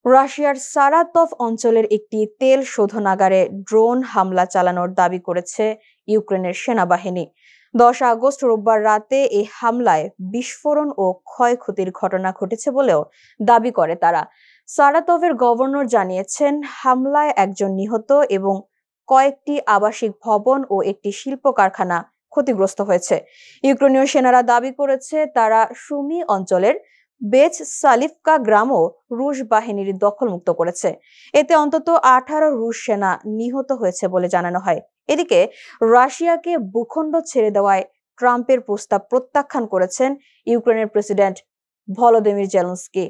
রাশিয়ার সারাতভ অঞ্চলের একটি তেল শোধনাগারে ড্রোন হামলা চালানোর দাবি করেছে ইউক্রেনের সেনাবাহিনী। 10 আগস্ট রোববার রাতে এই হামলায় বিস্ফোরণ ও ক্ষয়ক্ষতির ঘটনা ঘটেছে বলেও দাবি করে তারা। সারাতভের গভর্নর জানিয়েছেন, হামলায় একজন নিহত এবং কয়েকটি আবাসিক ভবন ও একটি শিল্প কারখানা ক্ষতিগ্রস্ত হয়েছে। ইউক্রেনীয় সেনারা দাবি করেছে তারা সুমি অঞ্চলের বেচ সালিফকা গ্রামও রুশ বাহিনীর দখলমুক্ত করেছে। এতে অন্তত 18 রুশ সেনা নিহত হয়েছে বলে জানানো হয়। এদিকে রাশিয়াকে ভূখণ্ড ছেড়ে দেওয়ায় ট্রাম্পের প্রস্তাব প্রত্যাখ্যান করেছেন ইউক্রেনের প্রেসিডেন্ট ভলোদিমির জেলেনস্কি।